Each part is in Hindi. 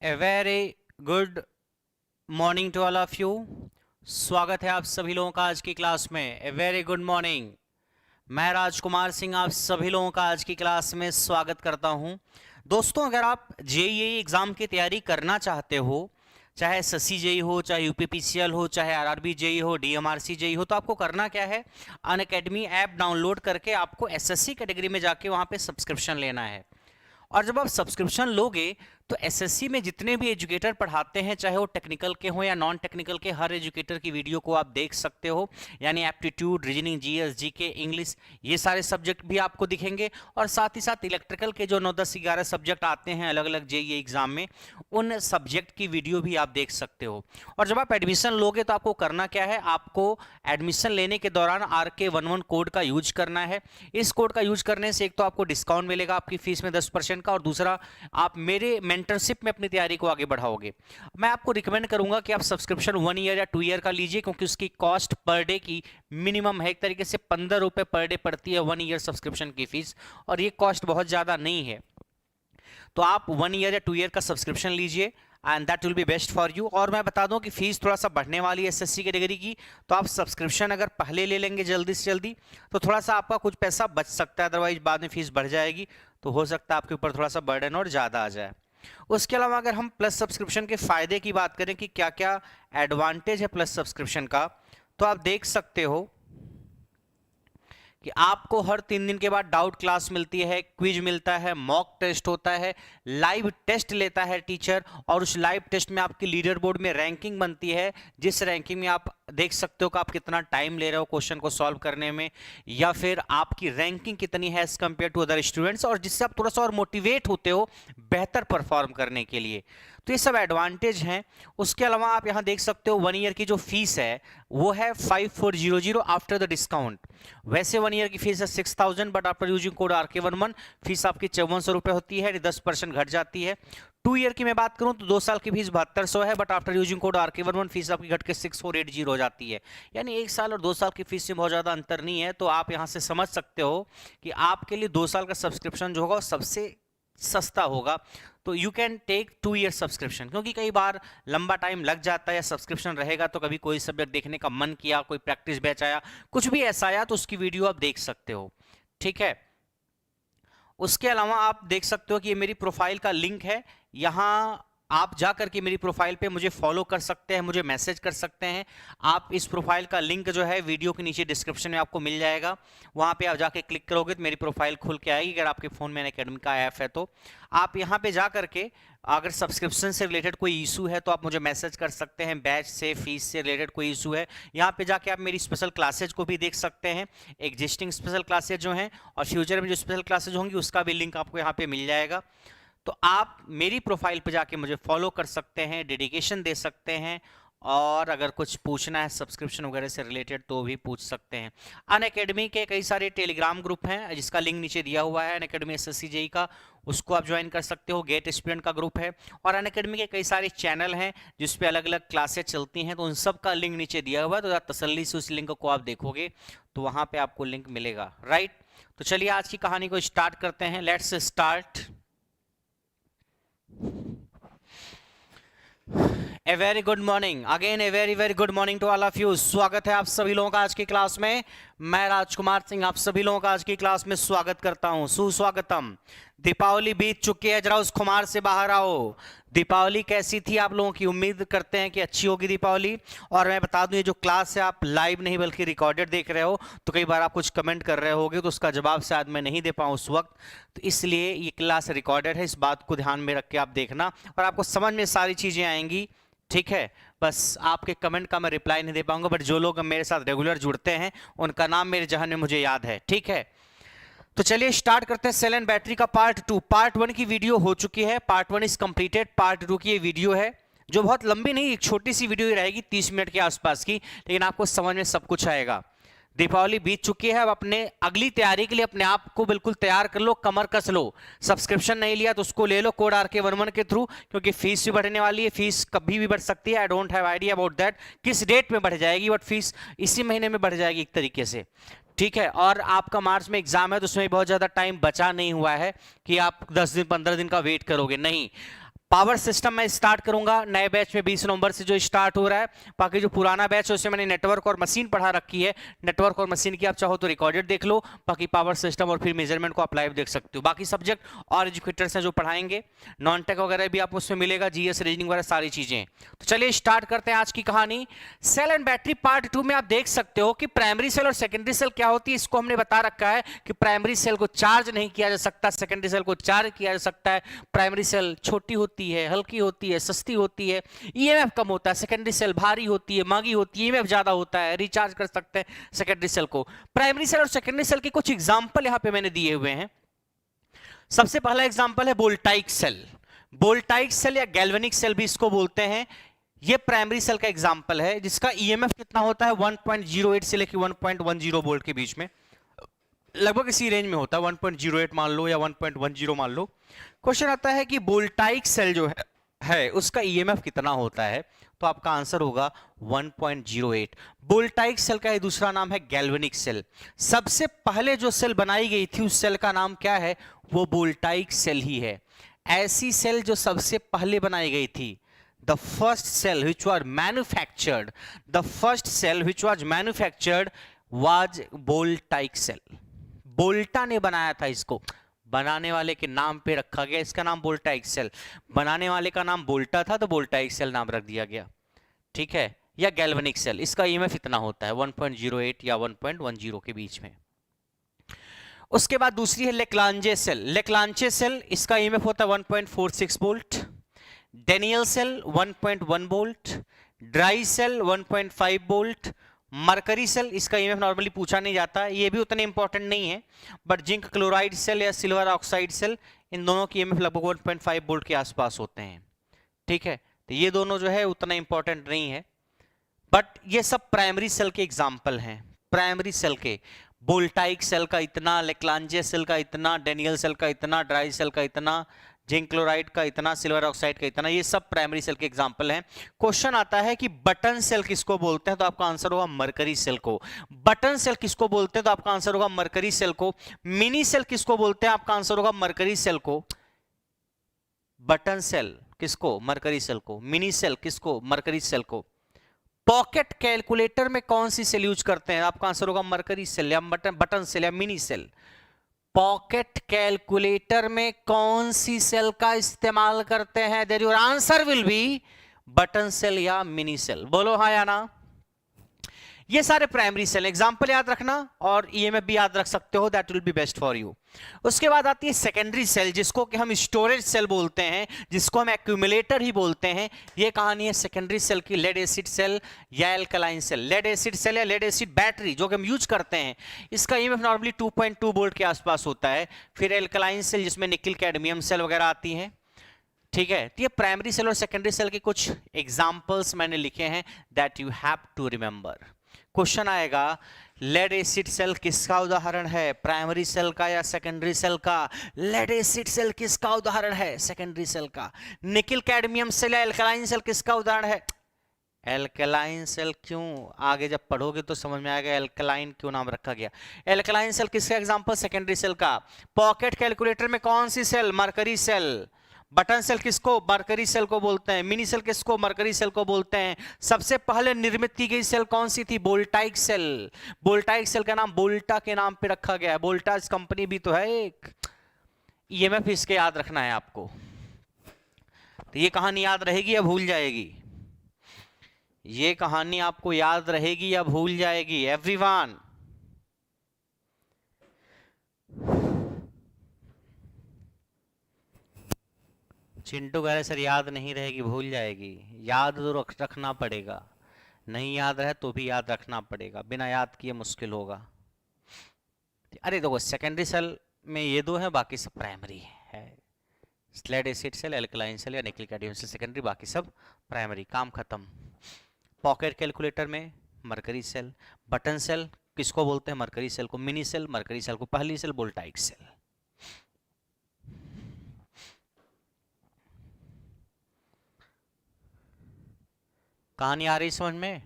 A very good morning to all of you. स्वागत है आप सभी लोगों का आज की क्लास में। ए वेरी गुड मॉर्निंग। मैं राजकुमार सिंह आप सभी लोगों का आज की क्लास में स्वागत करता हूं। दोस्तों, अगर आप जेईई एग्ज़ाम की तैयारी करना चाहते हो, चाहे एसएससी जेई हो, चाहे यूपीपीसीएल हो, चाहे आरआरबी जेई हो, डीएमआरसी जेई हो, तो आपको करना क्या है, अनअकैडमी ऐप डाउनलोड करके आपको एसएससी कैटेगरी में जाके वहाँ पे सब्सक्रिप्शन लेना है। और जब आप सब्सक्रिप्शन लोगे तो एसएससी में जितने भी एजुकेटर पढ़ाते हैं, चाहे वो टेक्निकल के हो या नॉन टेक्निकल के, हर एजुकेटर की वीडियो को आप देख सकते हो। यानी aptitude, reasoning, GS, GK, English, ये सारे सब्जेक्ट भी आपको दिखेंगे। और साथ ही साथ इलेक्ट्रिकल के जो 9, 10, 11 सब्जेक्ट आते हैं अलग अलग जेईई एग्जाम में, उन सब्जेक्ट की वीडियो भी आप देख सकते हो। और जब आप एडमिशन लोगे तो आपको करना क्या है, आपको एडमिशन लेने के दौरान RK11 कोड का यूज करना है। इस कोड का यूज करने से एक तो आपको डिस्काउंट मिलेगा आपकी फीस में 10% का, और दूसरा आप मेरे मेंटरशिप में अपनी तैयारी को आगे बढ़ाओगे। मैं आपको रिकमेंड करूंगा कि आप सब्सक्रिप्शन 1 ईयर या 2 ईयर का लीजिए, क्योंकि उसकी कॉस्ट पर डे की मिनिमम है, एक तरीके से 15 रुपए पर डे पड़ती है 1 ईयर सब्सक्रिप्शन की फीस, और ये कॉस्ट बहुत ज़्यादा नहीं है। तो आप 1 ईयर या 2 ईयर का सब्सक्रिप्शन लीजिए and that will be best for you. और मैं बता दूं कि फीस थोड़ा सा बढ़ने वाली है एसएससी कैटेगरी की, तो आप सब्सक्रिप्शन अगर पहले ले लेंगे जल्दी से जल्दी तो थोड़ा सा आपका कुछ पैसा बच सकता है, अदरवाइज बाद में फीस बढ़ जाएगी तो हो सकता है आपके ऊपर थोड़ा सा बर्डन और ज़्यादा आ जाए। उसके अलावा अगर हम प्लस सब्सक्रिप्शन के फ़ायदे की बात करें कि क्या क्या एडवांटेज है प्लस सब्सक्रिप्शन का, तो आप देख सकते हो कि आपको हर 3 दिन के बाद डाउट क्लास मिलती है, क्विज मिलता है, मॉक टेस्ट होता है, लाइव टेस्ट लेता है टीचर, और उस लाइव टेस्ट में आपकी लीडर बोर्ड में रैंकिंग बनती है, जिस रैंकिंग में आप देख सकते हो कि आप कितना टाइम ले रहे हो क्वेश्चन को सॉल्व करने में, या फिर आपकी रैंकिंग कितनी है as compare to other students, और जिससे आप थोड़ा सा और मोटिवेट होते हो बेहतर परफॉर्म करने के लिए। तो ये सब एडवांटेज हैं। उसके अलावा आप यहाँ देख सकते हो 1 ईयर की जो फीस है वो है 5400 आफ्टर द डिस्काउंट। वैसे 1 ईयर की फीस है 6000, but after using code RK11 fees आपकी 5400 रुपये होती है, 10% घट जाती है। 2 ईयर की मैं बात करूं तो 2 साल की फीस 7200 है, but after using code RK11 fees आपकी घट के 6480 हो जाती है। यानी 1 साल और 2 साल की फीस में बहुत ज़्यादा अंतर नहीं है। तो आप यहाँ से समझ सकते हो कि आपके लिए 2 साल का सब्सक्रिप्शन जो होगा सबसे सस्ता होगा। तो you can take 2 year subscription, क्योंकि कई बार लंबा टाइम लग जाता है, सब्सक्रिप्शन रहेगा तो कभी कोई सब्जेक्ट देखने का मन किया, कोई प्रैक्टिस बैच आया, कुछ भी ऐसा आया तो उसकी वीडियो आप देख सकते हो। ठीक है। उसके अलावा आप देख सकते हो कि ये मेरी प्रोफाइल का लिंक है, यहाँ आप जा करके मेरी प्रोफाइल पे मुझे फॉलो कर सकते हैं, मुझे मैसेज कर सकते हैं। आप इस प्रोफाइल का लिंक जो है वीडियो के नीचे डिस्क्रिप्शन में आपको मिल जाएगा, वहाँ पे आप जाके क्लिक करोगे तो मेरी प्रोफाइल खुल के आएगी। अगर आपके फ़ोन में अनअकैडमी का ऐप है तो आप यहाँ पे जा करके अगर सब्सक्रिप्शन से रिलेटेड कोई इशू है तो आप मुझे मैसेज कर सकते हैं, बैच से, फीस से रिलेटेड कोई इशू है, यहाँ पे जाके आप मेरी स्पेशल क्लासेज को भी देख सकते हैं, एग्जिस्टिंग स्पेशल क्लासेज जो हैं, और फ्यूचर में जो स्पेशल क्लासेज होंगी उसका भी लिंक आपको यहाँ पे मिल जाएगा। तो आप मेरी प्रोफाइल पे जाके मुझे फॉलो कर सकते हैं, डेडिकेशन दे सकते हैं, और अगर कुछ पूछना है सब्सक्रिप्शन वगैरह से रिलेटेड तो भी पूछ सकते हैं। अनअकैडमी के कई सारे टेलीग्राम ग्रुप हैं जिसका लिंक नीचे दिया हुआ है, अनअकैडमी एसएससी जेई का, उसको आप ज्वाइन कर सकते हो। गेट स्टूडेंट का ग्रुप है, और अनअकैडमी के कई सारे चैनल हैं जिस पे अलग अलग क्लासेस चलती हैं, तो उन सब का लिंक नीचे दिया हुआ है। तो तसल्ली से उस लिंक को आप देखोगे तो वहाँ पर आपको लिंक मिलेगा। राइट। तो चलिए आज की कहानी को स्टार्ट करते हैं। Let's start. A very good morning again, a very good morning to all of you. स्वागत है आप सभी लोगों का आज की क्लास में। मैं राजकुमार सिंह आप सभी लोगों का आज की क्लास में स्वागत करता हूं। सुस्वागतम। दीपावली बीत चुकी है, जरा उस खुमार से बाहर आओ। दीपावली कैसी थी आप लोगों की? उम्मीद करते हैं कि अच्छी होगी दीपावली। और मैं बता दूं ये जो क्लास है आप लाइव नहीं बल्कि रिकॉर्डेड देख रहे हो, तो कई बार आप कुछ कमेंट कर रहे होगे तो उसका जवाब शायद मैं नहीं दे पाऊँ उस वक्त, तो इसलिए ये क्लास रिकॉर्डेड है। इस बात को ध्यान में रख के आप देखना और आपको समझ में सारी चीज़ें आएंगी। ठीक है। बस आपके कमेंट का मैं रिप्लाई नहीं दे पाऊंगा, बट जो लोग मेरे साथ रेगुलर जुड़ते हैं उनका नाम मेरे जहन में मुझे याद है। ठीक है। तो चलिए स्टार्ट करते हैं। सेल एंड बैटरी का पार्ट 2। पार्ट 1 की वीडियो हो चुकी है, पार्ट 1 इज कंप्लीटेड। पार्ट 2 की ये वीडियो है जो बहुत लंबी नहीं, एक छोटी सी वीडियो ही रहेगी 30 मिनट के आसपास की, लेकिन आपको समझ में सब कुछ आएगा। दीपावली बीत चुकी है, अब अपने अगली तैयारी के लिए अपने आप को बिल्कुल तैयार कर लो, कमर कस लो। सब्सक्रिप्शन नहीं लिया तो उसको ले लो कोड RK11 के थ्रू, क्योंकि फीस भी बढ़ने वाली है। फीस कभी भी बढ़ सकती है, I don't have idea about that किस डेट में बढ़ जाएगी, बट फीस इसी महीने में बढ़ जाएगी एक तरीके से। ठीक है। और आपका मार्च में एग्जाम है तो उसमें बहुत ज़्यादा टाइम बचा नहीं हुआ है कि आप 10 दिन 15 दिन का वेट करोगे, नहीं। पावर सिस्टम में स्टार्ट करूंगा नए बैच में 20 नवंबर से जो स्टार्ट हो रहा है। बाकी जो पुराना बैच है उसमें मैंने नेटवर्क और मशीन पढ़ा रखी है। नेटवर्क और मशीन की आप चाहो तो रिकॉर्डेड देख लो, बाकी पावर सिस्टम और फिर मेजरमेंट को आप लाइव देख सकते हो। बाकी सब्जेक्ट और एजुकेटर्स हैं जो पढ़ाएंगे, नॉन टेक वगैरह भी आपको उसमें मिलेगा, जीएस रीजनिंग वगैरह सारी चीजें। तो चलिए स्टार्ट करते हैं आज की कहानी। सेल एंड बैटरी पार्ट 2 में आप देख सकते हो कि प्राइमरी सेल और सेकेंडरी सेल क्या होती है। इसको हमने बता रखा है कि प्राइमरी सेल को चार्ज नहीं किया जा सकता, सेकेंडरी सेल को चार्ज किया जा सकता है। प्राइमरी सेल छोटी होती है, हल्की होती है, सस्ती होती है, ईएमएफ कम होता है। सेकेंडरी सेल भारी होती है, महंगी होती है, ईएमएफ ज्यादा होता है, रिचार्ज कर सकते हैं सेकेंडरी सेल को। प्राइमरी सेल और सेकेंडरी सेल के कुछ एग्जांपल यहां पे मैंने दिए हुए हैं। सबसे पहला एग्जांपल है वोल्टाइक सेल। वोल्टाइक सेल या गैल्वेनिक सेल भी इसको बोलते हैं। ये प्राइमरी सेल का एग्जांपल है जिसका ईएमएफ कितना होता है 1.08 से लेकर 1.10 वोल्ट के बीच में, लगभग इसी रेंज में होता है, 1.08 मान लो या 1.10 मान लो। क्वेश्चन आता है कि वोल्टाइक सेल जो है उसका ईएमएफ कितना होता है, तो आपका आंसर होगा 1.08। वोल्टाइक सेल का दूसरा नाम है गैल्वेनिक सेल। सबसे पहले जो सेल बनाई गई थी उस सेल का नाम क्या है, वो वोल्टाइक सेल ही है। ऐसी सेल जो सबसे पहले बनाई गई थी, the first cell which was manufactured, the first cell which was manufactured was voltaic cell। बोल्टा ने बनाया था इसको, बनाने वाले के नाम पे रखा गया इसका नाम वोल्टाइक सेल। बनाने वाले का नाम बोल्टा था तो वोल्टाइक सेल नाम रख दिया गया, ठीक है। या गैल्वेनिक सेल, इसका ईएमएफ इतना होता है 1.08 या 1.10 के बीच में। उसके बाद दूसरी है लेक्लांजे सेल। लेक्लांजे सेल, इसका ईएमएफ होता है 1.46 volt. Daniell cell 1.1 volt, dry cell 1.5 volt, mercury cell, इसका ईएमएफ नॉर्मली पूछा नहीं जाता, ये भी उतने इंपॉर्टेंट नहीं है, बट जिंक क्लोराइड सेल या सिल्वर ऑक्साइड सेल, इन दोनों की ईएमएफ लगभग 1.5 वोल्ट के आसपास होते हैं, ठीक है। तो ये दोनों जो है उतना इंपॉर्टेंट नहीं है, बट ये सब प्राइमरी सेल के एग्जाम्पल हैं। प्राइमरी सेल के वोल्टाइक सेल का इतना, लेक्लांजे सेल का इतना, डेनियल सेल का इतना, ड्राई सेल का इतना, जिंक क्लोराइड का इतना, सिल्वर ऑक्साइड का इतना, ये सब प्राइमरी सेल के एग्जांपल हैं। क्वेश्चन आता है कि बटन सेल किसको बोलते हैं, तो आपका आंसर होगा मरकरी सेल को। बटन सेल किसको बोलते हैं, तो आपका आंसर होगा मरकरी सेल को। मिनी सेल किसको बोलते हैं, आपका आंसर होगा मरकरी सेल को। बटन सेल किसको, मरकरी सेल को। मिनी सेल किसको, मरकरी सेल को। पॉकेट कैलकुलेटर में कौन सी सेल यूज करते हैं, आपका आंसर होगा मरकरी सेल या बटन सेल या मिनी सेल। पॉकेट कैलकुलेटर में कौन सी सेल का इस्तेमाल करते हैं, there your answer will be button cell या मिनी सेल। बोलो हाँ या ना। ये सारे प्राइमरी सेल, एग्जांपल याद रखना और ईएमएफ भी याद रख सकते हो, that will be best for you. उसके बाद आती है सेकेंडरी सेल, जिसको कि हम स्टोरेज सेल बोलते हैं, जिसको हम एक्यूमुलेटर ही बोलते हैं। ये कहानी है सेकेंडरी सेल की, लेड एसिड सेल या alkaline cell. Lead acid cell या लेड एसिड बैटरी जो कि हम यूज करते हैं, इसका ईएमएफ नॉर्मली 2.2 वोल्ट के आसपास होता है। फिर एल्कलाइन सेल जिसमें निकल कैडमियम सेल वगैरह आती हैं, ठीक है। तो ये प्राइमरी सेल और सेकेंडरी सेल के कुछ एग्जाम्पल्स मैंने लिखे हैं, that you have to remember. Question आएगा लेड एसिड सेल किसका उदाहरण है, प्राइमरी सेल का या सेकेंडरी सेल का। लेड एसिड सेल किसका उदाहरण है, सेकेंडरी सेल का। निकल कैडमियम सेल या एल्कलाइन सेल किसका उदाहरण है, एल्कलाइन सेल। क्यों, आगे जब पढ़ोगे तो समझ में आएगा एल्कलाइन क्यों नाम रखा गया। एल्कलाइन सेल किसका एग्जांपल, सेकेंडरी सेल का। पॉकेट कैलकुलेटर में कौन सी cell, mercury cell. Button cell किसको, मरकरी सेल को बोलते हैं। मिनी सेल किसको, मरकरी सेल को बोलते हैं। सबसे पहले निर्मित की गई सेल कौन सी थी, वोल्टाइक सेल। वोल्टाइक सेल का नाम वोल्टा के नाम पे रखा गया है, वोल्टास कंपनी भी तो है एक। ईएमएफ इसके याद रखना है आपको। तो ये कहानी याद रहेगी या भूल जाएगी, ये कहानी आपको याद रहेगी या भूल जाएगी एवरीवन। चिंटू कह रहे सर याद नहीं रहेगी, भूल जाएगी। याद तो रखना पड़ेगा, नहीं याद रहे तो भी याद रखना पड़ेगा, बिना याद किए मुश्किल होगा। अरे देखो सेकेंडरी सेल में ये दो है, बाकी सब प्राइमरी है। Lead acid cell, alkaline cell या निकल कैडमियम सेल सेकेंडरी, बाकी सब प्राइमरी, काम खत्म। पॉकेट कैलकुलेटर में मरकरी सेल। बटन सेल किसको बोलते हैं, मरकरी सेल को। मिनी सेल, मरकरी सेल को। पहली सेल वोल्टाइक सेल। कहानी आ रही समझ में।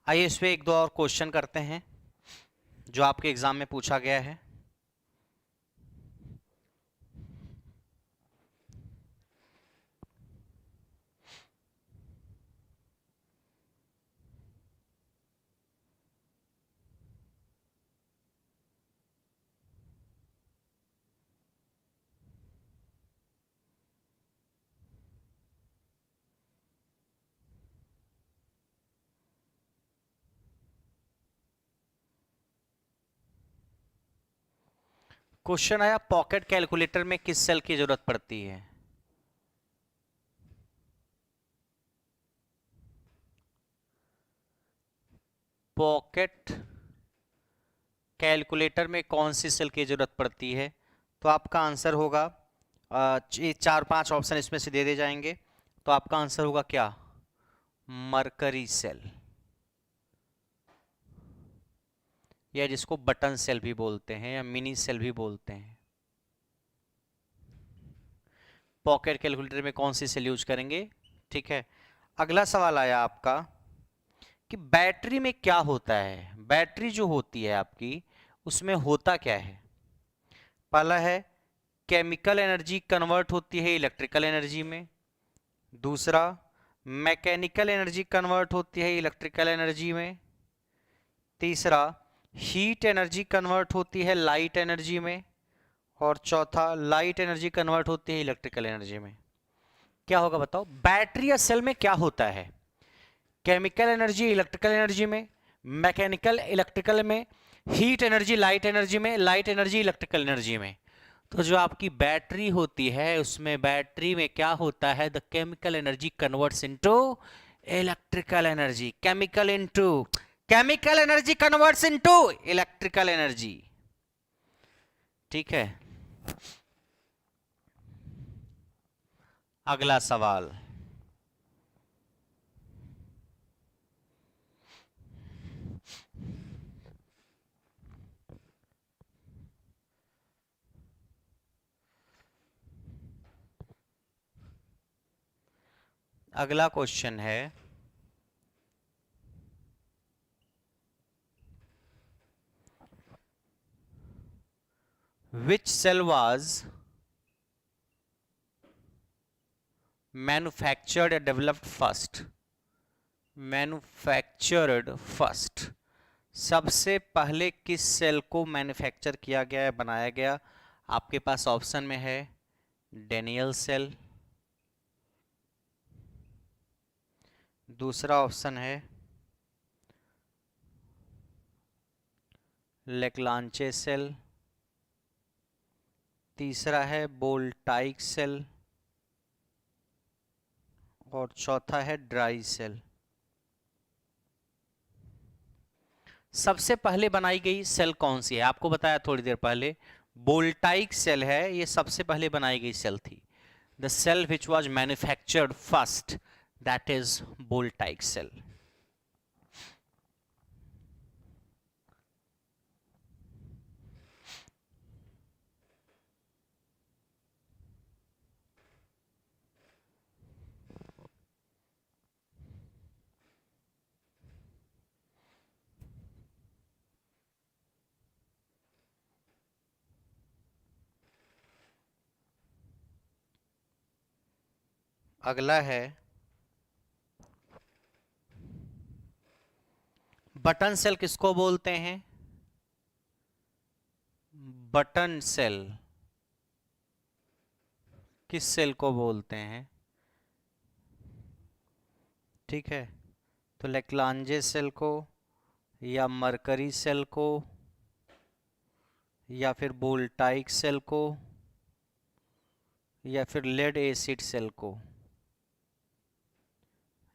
आइए इस पे एक दो और क्वेश्चन करते हैं जो आपके एग्जाम में पूछा गया है। क्वेश्चन आया पॉकेट कैलकुलेटर में किस सेल की जरूरत पड़ती है? पॉकेट कैलकुलेटर में कौन सी सेल की जरूरत पड़ती है? तो आपका आंसर होगा, ये 4-5 ऑप्शन इसमें से दे दे जाएंगे, तो आपका आंसर होगा क्या? मरकरी सेल, या जिसको बटन सेल भी बोलते हैं या मिनी सेल भी बोलते हैं। पॉकेट कैलकुलेटर में कौन सी सेल यूज करेंगे? ठीक है, अगला सवाल आया आपका कि बैटरी में क्या होता है। बैटरी जो होती है आपकी, उसमें होता क्या है? पहला है केमिकल एनर्जी कन्वर्ट होती है इलेक्ट्रिकल एनर्जी में। दूसरा, मैकेनिकल एनर्जी कन्वर्ट होती है इलेक्ट्रिकल एनर्जी में। तीसरा, हीट एनर्जी कन्वर्ट होती है लाइट एनर्जी में। और चौथा, लाइट एनर्जी कन्वर्ट होती है इलेक्ट्रिकल एनर्जी में। क्या होगा बताओ? बैटरी या सेल में क्या होता है? केमिकल एनर्जी इलेक्ट्रिकल एनर्जी में, मैकेनिकल इलेक्ट्रिकल में, हीट एनर्जी लाइट एनर्जी में, लाइट एनर्जी इलेक्ट्रिकल एनर्जी में। तो जो आपकी बैटरी होती है, उसमें बैटरी में क्या होता है? The chemical energy converts into electrical energy. Chemical energy converts into electrical energy. ठीक है, अगला सवाल। अगला क्वेश्चन है, which cell was manufactured or developed first? Manufactured first, सबसे पहले किस सेल को मैन्युफैक्चर किया गया है, बनाया गया? आपके पास ऑप्शन में है डेनियल सेल, दूसरा ऑप्शन है लेक्लांचे सेल, तीसरा है बोल्टाइक सेल और चौथा है ड्राई सेल। सबसे पहले बनाई गई सेल कौन सी है? आपको बताया थोड़ी देर पहले, बोल्टाइक सेल है, ये सबसे पहले बनाई गई सेल थी। The cell which was manufactured first, that is voltaic cell. अगला है बटन सेल किसको बोलते हैं? बटन सेल किस सेल को बोलते हैं? ठीक है, तो लेक्लांजे सेल को, या मरकरी सेल को, या फिर बोल्टाइक सेल को, या फिर लेड एसिड सेल को।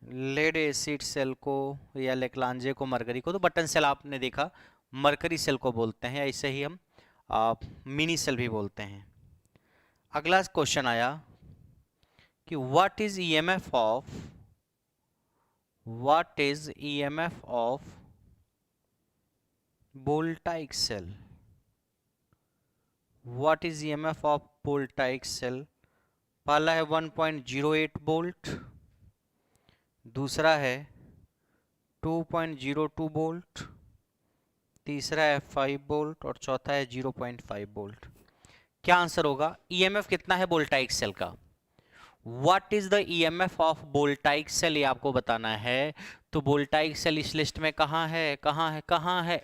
लेड एसिड सेल को या लेक्लांजे को, मरकरी को, तो बटन सेल आपने देखा मरकरी सेल को बोलते हैं, ऐसे ही हम मिनी सेल भी बोलते हैं। अगला क्वेश्चन आया कि what is EMF of voltaic cell? What is EMF of voltaic cell? पहला है 1.08 वोल्ट, दूसरा है 2.02 वोल्ट, तीसरा है 5 वोल्ट और चौथा है 0.5 वोल्ट। क्या आंसर होगा? ईएमएफ कितना है बोल्टाइक सेल का? What is the EMF of voltaic cell, ये आपको बताना है। तो बोल्टाइक सेल इस लिस्ट में कहां है, कहां है, कहां है?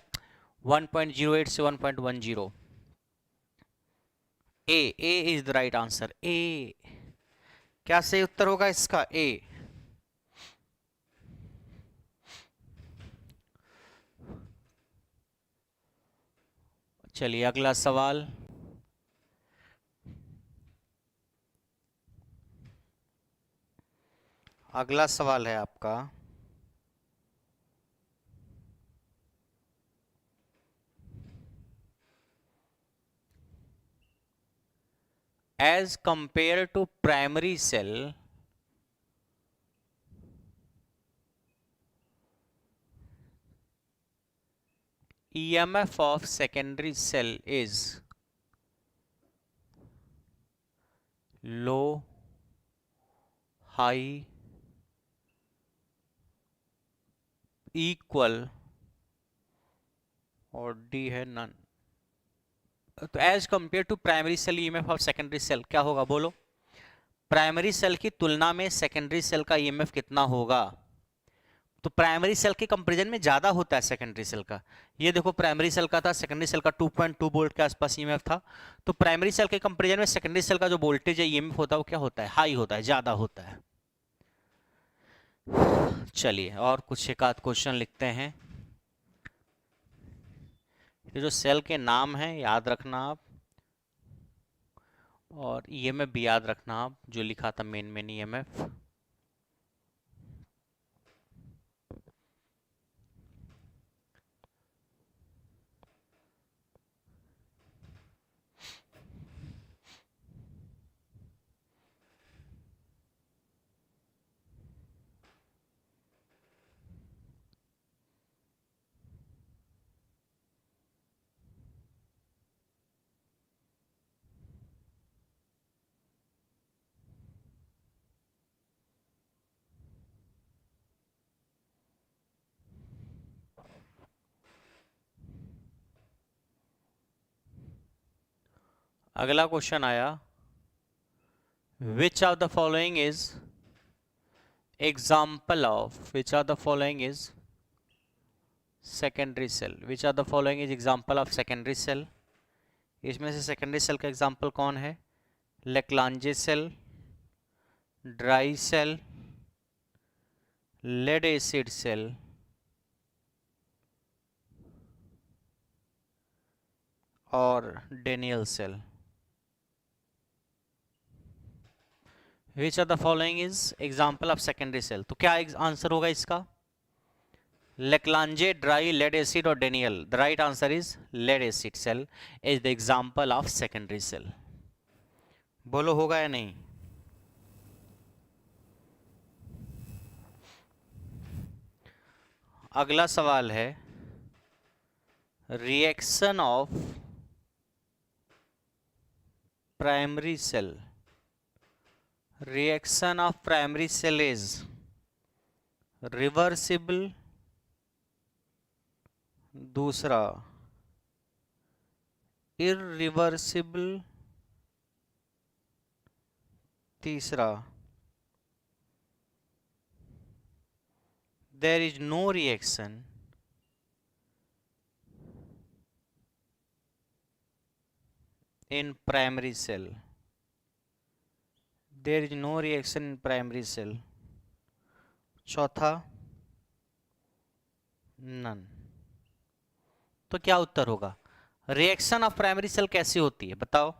1.08 से 1.10। ए इज द राइट आंसर। ए, क्या सही उत्तर होगा इसका? ए। चलिए अगला सवाल। अगला सवाल है आपका, as compared to primary cell, EMF of secondary cell is low, high, equal और डी है नन। तो as compare to primary cell EMF of secondary cell क्या होगा बोलो? प्राइमरी सेल की तुलना में सेकेंडरी सेल का ईएमएफ कितना होगा? तो प्राइमरी सेल के कंपैरिजन में ज्यादा होता है सेकेंडरी सेल का। ये देखो प्राइमरी सेल का था, सेकेंडरी सेल का 2.2 वोल्ट के आसपास ईएमएफ था। तो प्राइमरी सेल के कंपैरिजन में सेकेंडरी सेल का जो वोल्टेज है ईएमएफ होता है वो क्या होता है? हाई होता है, ज्यादा होता है। चलिए और कुछ एक आध क्वेश्चन लिखते हैं। ये जो सेल के नाम हैं याद रखना आप, और ईएमएफ भी याद रखना आप जो लिखा था मेन ईएमएफ। अगला क्वेश्चन आया, which of the following is example of, which of the following is secondary cell, which of the following is example of secondary cell. इसमें से सेकेंडरी सेल का एग्जाम्पल कौन है? Leclanche cell, dry cell, lead acid cell और Daniell cell. Which of the following is example of secondary cell, तो क्या आंसर होगा इसका? लेक्लांजे, ड्राई, लेड एसिड और Daniell. The right answer is lead acid cell is the example of secondary cell. बोलो होगा या नहीं? अगला सवाल है, reaction of primary cell, reaction of primary cell is reversible, दूसरा इररिवर्सिबल, तीसरा there is no reaction in primary cell, there is no reaction in primary cell, चौथा नन। तो क्या उत्तर होगा? रिएक्शन ऑफ प्राइमरी सेल कैसी होती है बताओ?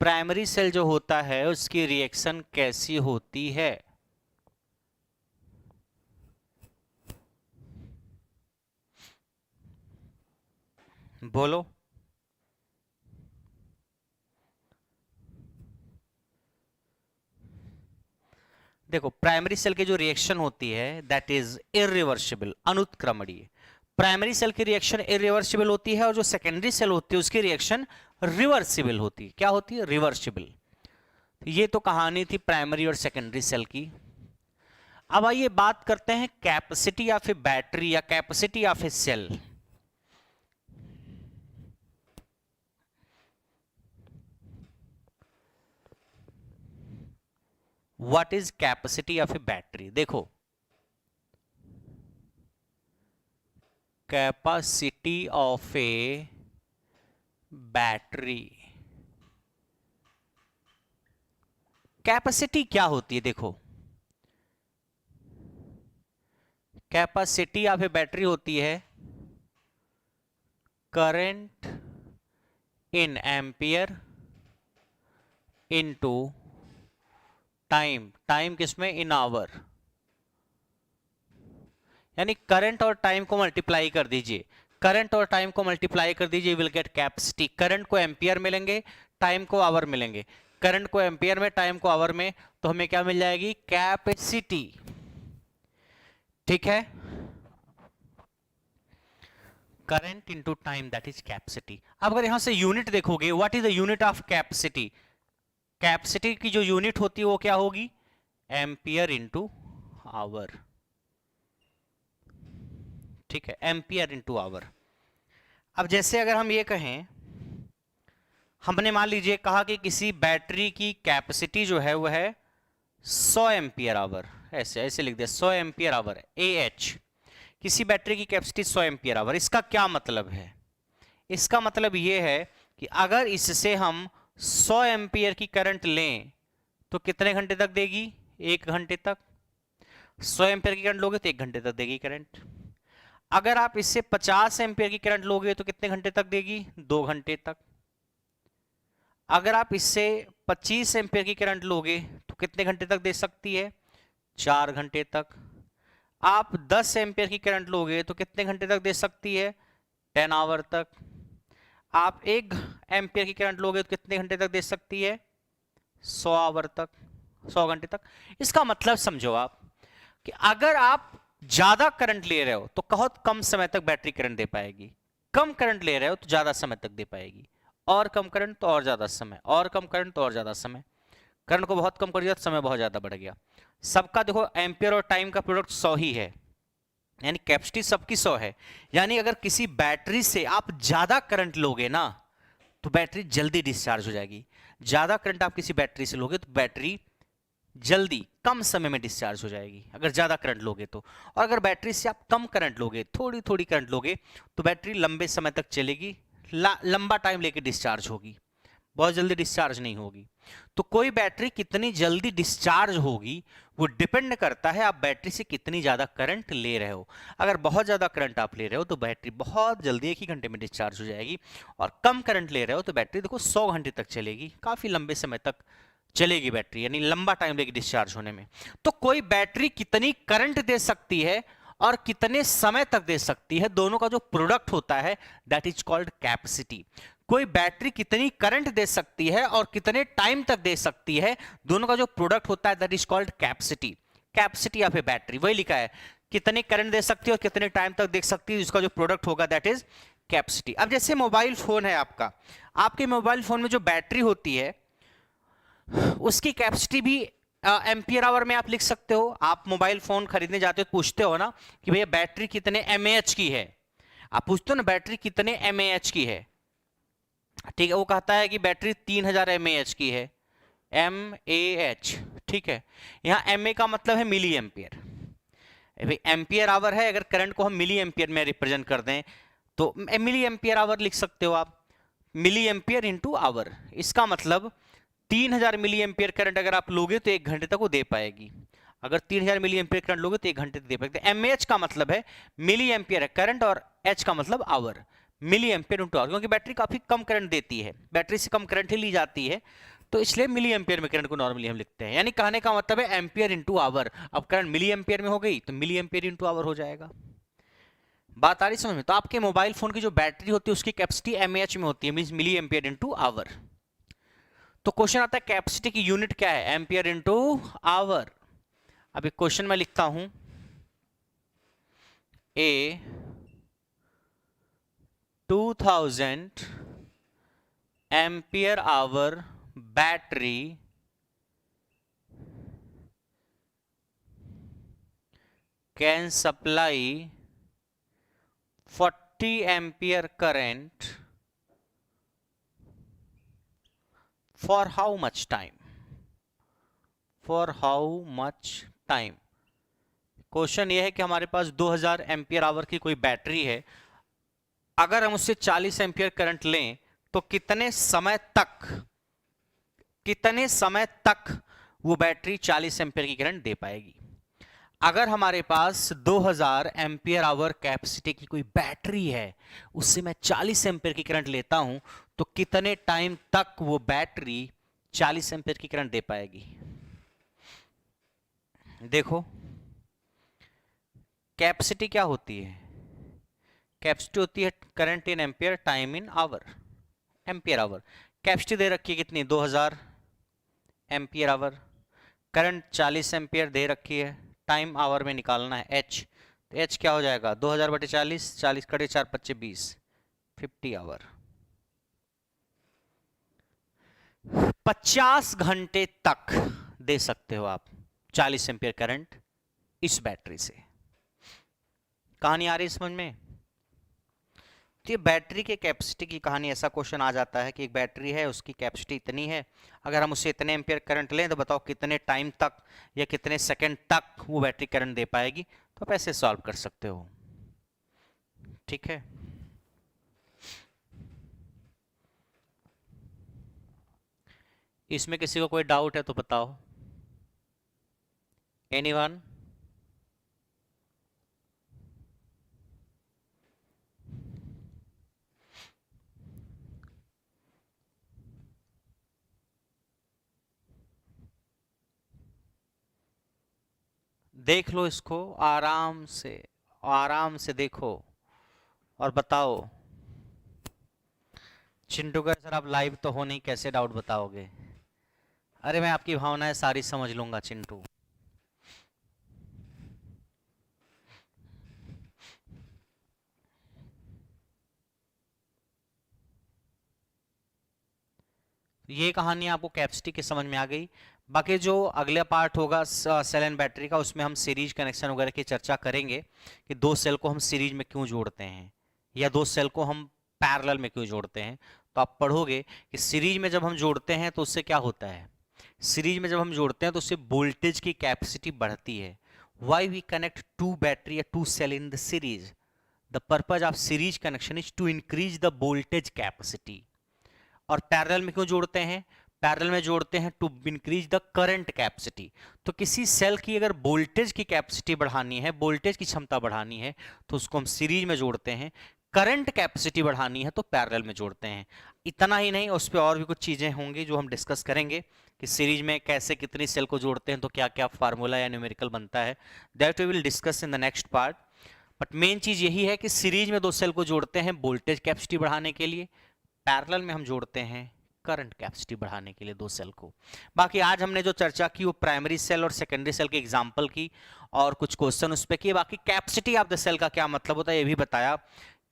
प्राइमरी सेल जो होता है उसकी रिएक्शन कैसी होती है? बोलो। देखो प्राइमरी सेल की जो रिएक्शन होती है दैट इज इरिवर्सिबल, अनुत्क्रमणीय। प्राइमरी सेल की रिएक्शन इरिवर्सिबल होती है और जो सेकेंडरी सेल होती है उसकी रिएक्शन रिवर्सिबल होती है। क्या होती है? रिवर्सिबल। ये तो कहानी थी प्राइमरी और सेकेंडरी सेल की। अब आइए बात करते हैं कैपेसिटी ऑफ ए बैटरी या capacity of a cell. What is capacity of a battery? देखो capacity of a battery, capacity क्या होती है? देखो कैपेसिटी ऑफ ए बैटरी होती है current in ampere into time, time किसमें, इन आवर, यानी करंट और टाइम को मल्टीप्लाई कर दीजिए, करंट और टाइम को मल्टीप्लाई कर दीजिए, विल गेट कैपेसिटी। करंट को एम्पियर मिलेंगे, टाइम को आवर मिलेंगे, करंट को एम्पियर में, टाइम को आवर में, तो हमें क्या मिल जाएगी, कैपेसिटी। ठीक है, current into time that is capacity. अब अगर यहां से यूनिट देखोगे, what is the unit of capacity, capacity की जो यूनिट होती है वो क्या होगी, एम्पियर इंटू आवर। ठीक है, एम्पियर इंटू आवर। अब जैसे अगर हम ये कहें, हमने मान लीजिए कहा कि किसी बैटरी की कैपेसिटी जो है वो है 100 एम्पियर आवर, ऐसे ऐसे लिख दिया 100 एम्पियर आवर AH, किसी बैटरी की कैपेसिटी 100 एम्पियर आवर। इसका क्या मतलब है, इसका मतलब ये है कि अगर इससे हम 100 एम्पियर की करंट लें तो कितने घंटे तक देगी, 1 घंटे तक। 100 एम्पियर की करंट लोगे तो 1 घंटे तक देगी करंट। अगर आप इससे 50 एम्पियर की करंट लोगे तो कितने घंटे तक देगी, 2 घंटे तक। अगर आप इससे 25 एम्पियर की करंट लोगे तो कितने घंटे तक दे सकती है, 4 घंटे तक। आप 10 एम्पियर की करंट लोगे तो कितने घंटे तक दे सकती है, 10 आवर तक। आप 1 एम्पियर की करंट लोगे तो कितने घंटे तक दे सकती है, 100 आवर तक, 100 घंटे तक। इसका मतलब समझो आप कि अगर आप ज्यादा करंट ले रहे हो तो बहुत कम समय तक बैटरी करंट दे पाएगी, कम करंट ले रहे हो तो ज्यादा समय तक दे पाएगी, और कम करंट तो और ज्यादा समय, और कम करंट तो और ज्यादा समय। करंट को बहुत कम कर दिया तो समय बहुत ज्यादा बढ़ गया। सबका देखो एम्पियर और टाइम का प्रोडक्ट 100 ही है, यानी कैपेसिटी सबकी 100 है। यानी अगर किसी बैटरी से आप ज्यादा करंट लोगे ना तो बैटरी जल्दी डिस्चार्ज हो जाएगी। ज्यादा करंट आप किसी बैटरी से लोगे तो बैटरी जल्दी कम समय में डिस्चार्ज हो जाएगी, अगर ज्यादा करंट लोगे तो। और अगर बैटरी से आप कम करंट लोगे, थोड़ी थोड़ी करंट लोगे, तो बैटरी लंबे समय तक चलेगी, लंबा टाइम लेके डिस्चार्ज होगी, बहुत जल्दी डिस्चार्ज नहीं होगी। तो कोई बैटरी कितनी जल्दी डिस्चार्ज होगी वो डिपेंड करता है आप बैटरी से कितनी ज्यादा करंट ले रहे हो। अगर बहुत ज्यादा करंट आप ले रहे हो तो बैटरी बहुत जल्दी 1 ही घंटे में डिस्चार्ज हो जाएगी, और कम करंट ले रहे हो तो बैटरी देखो 100 घंटे तक चलेगी, काफी लंबे समय तक चलेगी बैटरी, यानी लंबा टाइम लेगी डिस्चार्ज होने में। तो कोई बैटरी कितनी करंट दे सकती है और कितने समय तक दे सकती है, दोनों का जो प्रोडक्ट होता है दैट इज कॉल्ड कैपेसिटी। कोई बैटरी कितनी करंट दे सकती है और कितने टाइम तक दे सकती है, दोनों का जो प्रोडक्ट होता है that is called capacity. Capacity of a battery, वही लिखा है, कितने करंट दे सकती है और कितने टाइम तक दे सकती है, उसका जो प्रोडक्ट होगा दैट इज कैपेसिटी। अब जैसे मोबाइल फोन है आपका, आपके मोबाइल फोन में जो बैटरी होती है उसकी कैपेसिटी भी एम्पियर आवर में आप लिख सकते हो। आप मोबाइल फोन खरीदने जाते हो तो पूछते हो ना कि भैया बैटरी कितने mAh की है, आप पूछते हो ना बैटरी कितने mAh की है, ठीक है, वो कहता है कि बैटरी 3000 mAh की है, mAh, ठीक है। यहाँ ma का मतलब है मिली एम्पियर, एम्पियर आवर है, अगर करंट को हम मिली एम्पियर में रिप्रेजेंट कर दें तो मिली एम्पियर आवर लिख सकते हो आप, मिली एम्पियर इंटू आवर। इसका मतलब 3000 मिली एम्पियर करंट अगर आप लोगे तो 1 घंटे तक वो दे पाएगी। अगर 3000 मिली एम्पियर करंट लोगे तो 1 घंटे तक दे पाएगी। mAh का मतलब है मिली एम्पियर है करंट, और h का मतलब hour, milli ampere into hour, क्योंकि बैटरी काफी कम करंट देती है, बैटरी से कम करंट ही ली जाती है, तो इसलिए मिली एम्पियर में करंट को नॉर्मली हम लिखते हैं। यानी कहने का मतलब है एम्पियर इंटू आवर। अब करंट मिली एम्पियर में हो गई तो मिली एम्पियर इंटू आवर हो जाएगा। बात आ रही समझ में? तो आपके मोबाइल फोन की जो बैटरी होती है उसकी कैपेसिटी mAh में होती है, means milli ampere into hour. तो क्वेश्चन आता है कैपेसिटी की यूनिट क्या है, एम्पियर इंटू आवर। अब एक क्वेश्चन मैं लिखता हूं, ए 2000 ampere our battery can supply 40 ampere current for how much time, for how much time। Question ये है कि हमारे पास 2000 एम्पियर आवर की कोई बैटरी है, अगर हम उससे 40 एम्पियर करंट लें तो कितने समय तक वो बैटरी 40 एम्पियर की करंट दे पाएगी। अगर हमारे पास 2000 एम्पियर आवर कैपेसिटी की कोई बैटरी है, उससे मैं 40 एम्पियर की करंट लेता हूं तो कितने टाइम तक वो बैटरी 40 एम्पियर की करंट दे पाएगी। देखो कैपेसिटी क्या होती है, कैपेसिटी होती है current in ampere, time in hour, ampere hour. Capacity दे रखी है कितनी, 2000 एम्पियर आवर, करंट 40 एम्पियर दे रखी है, टाइम आवर में निकालना है एच, तो एच क्या हो जाएगा 2000 बटे 40, 40 कटे 4 25 20, 50 आवर। 50 घंटे तक दे सकते हो आप 40 एम्पियर करंट इस बैटरी से। कहानी आ रही है समझ में? तो ये बैटरी के कैपेसिटी की कहानी, ऐसा क्वेश्चन आ जाता है कि एक बैटरी है उसकी कैपेसिटी इतनी है, अगर हम उससे इतने एम्पियर करंट लें तो बताओ कितने टाइम तक या कितने सेकंड तक वो बैटरी करंट दे पाएगी। तो आप ऐसे सॉल्व कर सकते हो, ठीक है। इसमें किसी को कोई डाउट है तो बताओ, एनीवन? देख लो इसको आराम से देखो और बताओ। चिंटू का सर आप लाइव तो हो नहीं, कैसे डाउट बताओगे? अरे मैं आपकी भावनाएं सारी समझ लूंगा चिंटू। ये कहानी आपको कैपेसिटी की समझ में आ गई। बाकी जो अगला पार्ट होगा सेल एंड बैटरी का, उसमें हम सीरीज कनेक्शन वगैरह की चर्चा करेंगे कि दो सेल को हम सीरीज में क्यों जोड़ते हैं या दो सेल को हम पैरेलल में क्यों जोड़ते हैं। तो आप पढ़ोगे कि सीरीज में जब हम जोड़ते हैं तो उससे क्या होता है, सीरीज में जब हम जोड़ते हैं तो उससे वोल्टेज की कैपेसिटी बढ़ती है। Why we connect to battery या to cell in the series, the purpose of series connection is to increase the voltage capacity. और पैरेलल में क्यों जोड़ते हैं, पैरेलल में जोड़ते हैं to increase the current capacity. तो किसी सेल की अगर वोल्टेज की कैपेसिटी बढ़ानी है, वोल्टेज की क्षमता बढ़ानी है तो उसको हम सीरीज में जोड़ते हैं, करंट कैपेसिटी बढ़ानी है तो पैरेलल में जोड़ते हैं। इतना ही नहीं, उस पर और भी कुछ चीजें होंगी जो हम डिस्कस करेंगे कि सीरीज में कैसे कितनी सेल को जोड़ते हैं तो क्या क्या फार्मूला या न्यूमेरिकल बनता है, that we will discuss in the next part. But main चीज यही है कि सीरीज में दो सेल को जोड़ते हैं वोल्टेज कैपेसिटी बढ़ाने के लिए, पैरेलल में हम जोड़ते हैं करंट कैपेसिटी बढ़ाने के लिए दो सेल को। बाकी आज हमने जो चर्चा की वो प्राइमरी सेल और सेकेंडरी सेल के एग्जांपल की और कुछ क्वेश्चन उस पे किए। बाकी कैपेसिटी ऑफ द सेल का क्या मतलब होता है ये भी बताया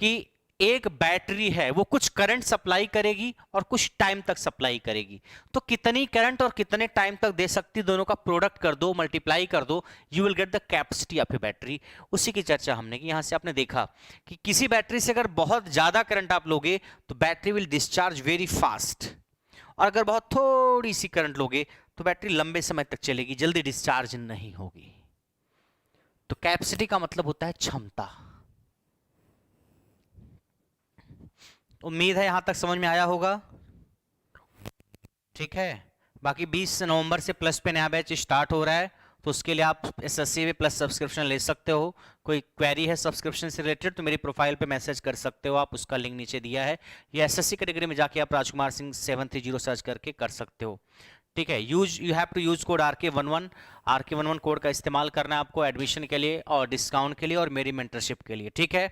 कि एक बैटरी है वो कुछ करंट सप्लाई करेगी और कुछ टाइम तक सप्लाई करेगी, तो कितनी करंट और कितने टाइम तक दे सकती, दोनों का प्रोडक्ट कर दो, मल्टीप्लाई कर दो, you will get the capacity of a battery. उसी की चर्चा हमने की। यहां से आपने देखा कि किसी बैटरी से अगर बहुत ज्यादा करंट आप लोगे तो battery will discharge very fast, और अगर बहुत थोड़ी सी करंट लोगे तो बैटरी लंबे समय तक चलेगी, जल्दी डिस्चार्ज नहीं होगी। तो कैपेसिटी का मतलब होता है क्षमता। उम्मीद है यहां तक समझ में आया होगा, ठीक है। बाकी 20 नवंबर से प्लस पे नया बैच स्टार्ट हो रहा है, तो उसके लिए आप एसएससी में प्लस सब्सक्रिप्शन ले सकते हो। कोई क्वेरी है सब्सक्रिप्शन से रिलेटेड तो मेरी प्रोफाइल पे मैसेज कर सकते हो आप, उसका लिंक नीचे दिया है, या एसएससी कैटेगरी में जाके आप राजकुमार सिंह 730 सर्च करके कर सकते हो, ठीक है। You have to use code RK11 code का इस्तेमाल करना है आपको एडमिशन के लिए और डिस्काउंट के लिए और मेरी मेंटरशिप के लिए, ठीक है।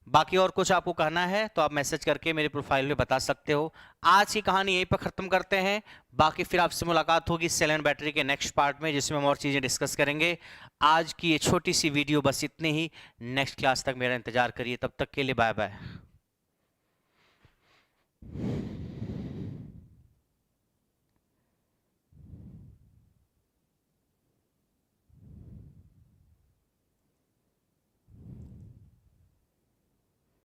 बाकी और कुछ आपको कहना है तो आप मैसेज करके मेरे प्रोफाइल में बता सकते हो। आज की कहानी यहीं पर खत्म करते हैं, बाकी फिर आपसे मुलाकात होगी सेल एंड बैटरी के नेक्स्ट पार्ट में जिसमें हम और चीजें डिस्कस करेंगे। आज की ये छोटी सी वीडियो बस इतनी ही, नेक्स्ट क्लास तक मेरा इंतजार करिए, तब तक के लिए बाय बाय।